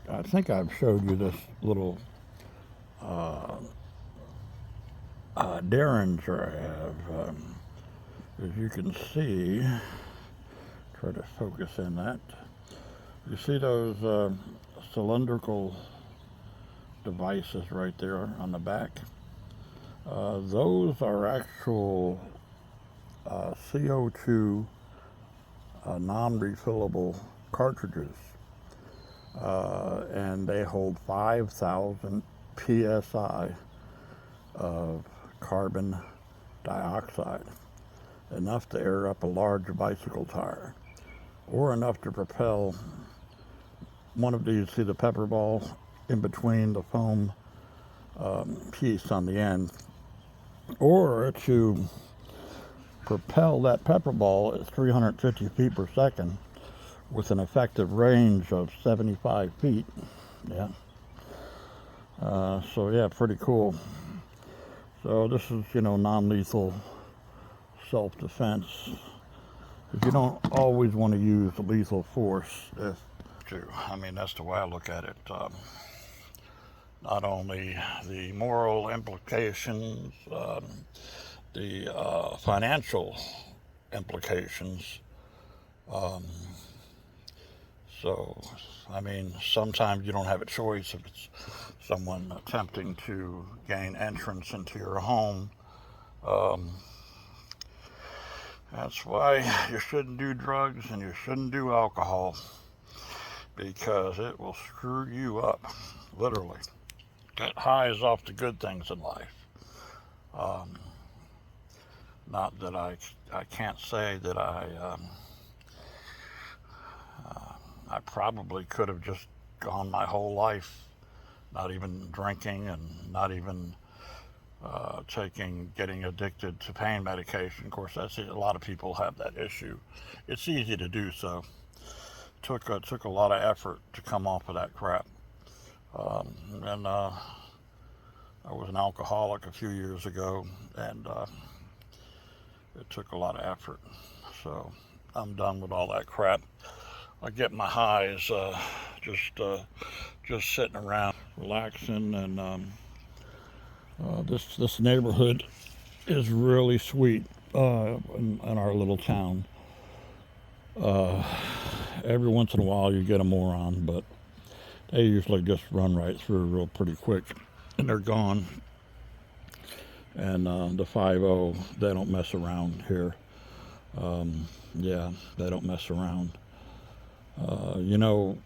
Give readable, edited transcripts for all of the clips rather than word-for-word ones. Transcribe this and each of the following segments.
I think I've showed you this little uh, Derringer I have. As you can see, try to focus in that. You see those cylindrical devices right there on the back? Those are actual CO2 non-refillable cartridges, and they hold 5,000 psi of carbon dioxide, enough to air up a large bicycle tire, or enough to propel one of these, see the pepper ball in between the foam piece on the end, or to propel that pepper ball at 350 feet per second with an effective range of 75 feet. Yeah. So yeah, pretty cool. So this is, non-lethal self-defense. Because you don't always want to use lethal force if to. I mean, that's the way I look at it. Not only the moral implications, the financial implications. Um, so, I mean, sometimes you don't have a choice if it's someone attempting to gain entrance into your home. Um, that's why you shouldn't do drugs and you shouldn't do alcohol, because it will screw you up, literally. Get highs off the good things in life. Um, Not that I can't say that I probably could have just gone my whole life not even drinking and not even getting addicted to pain medication. Of course, that's a lot of people have that issue. It's easy to do so. Took a lot of effort to come off of that crap. And I was an alcoholic a few years ago, and it took a lot of effort. So I'm done with all that crap. I get my highs just sitting around, relaxing, and this neighborhood is really sweet in our little town. Uh, every once in a while you get a moron, but they usually just run right through real pretty quick, and they're gone. And the 5-0, they don't mess around here. Yeah, they don't mess around.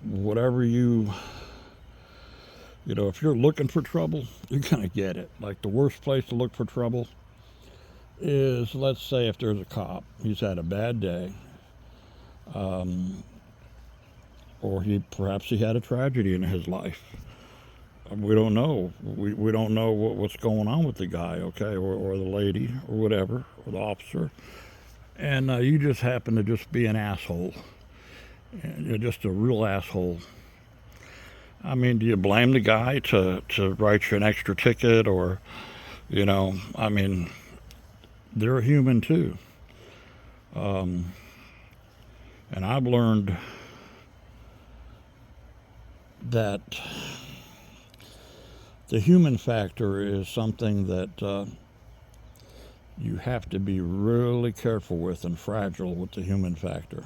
Whatever if you're looking for trouble, you're going to get it. Like the worst place to look for trouble is, let's say, if there's a cop, he's had a bad day, or perhaps he had a tragedy in his life. We don't know. We don't know what's going on with the guy, okay, or the lady, or whatever, or the officer. And you just happen to just be an asshole. And you're just a real asshole. I mean, do you blame the guy to write you an extra ticket, or, I mean, they're human too. And I've learned that the human factor is something that you have to be really careful with and fragile with the human factor.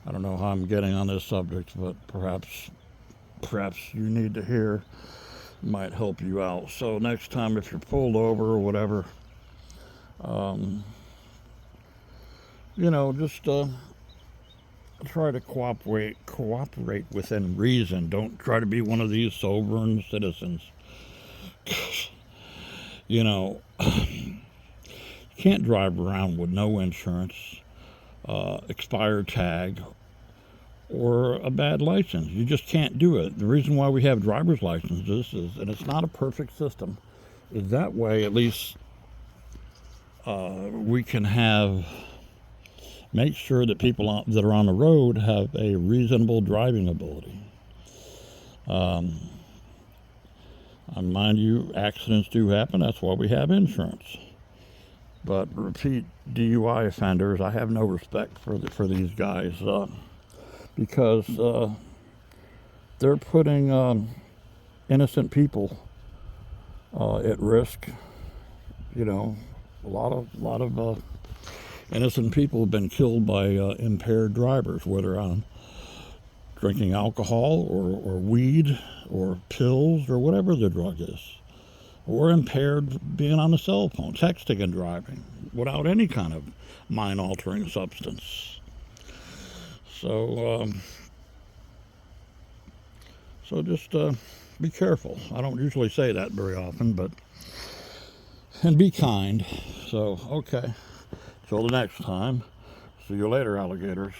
I don't know how I'm getting on this subject, but perhaps you need to hear, might help you out. So next time if you're pulled over or whatever, just try to cooperate within reason. Don't try to be one of these sovereign citizens. You can't drive around with no insurance, expired tag, or a bad license. You just can't do it. The reason why we have driver's licenses is, and it's not a perfect system, is that way at least we can make sure that people that are on the road have a reasonable driving ability. And mind you, accidents do happen. That's why we have insurance. But repeat DUI offenders, I have no respect for these guys, because they're putting innocent people at risk. You know, a lot of innocent people have been killed by impaired drivers, whether on drinking alcohol or weed or pills or whatever the drug is, or impaired being on the cell phone, texting and driving without any kind of mind-altering substance. So, so just be careful. I don't usually say that very often, but and be kind. So, okay. Till the next time. See you later, alligators.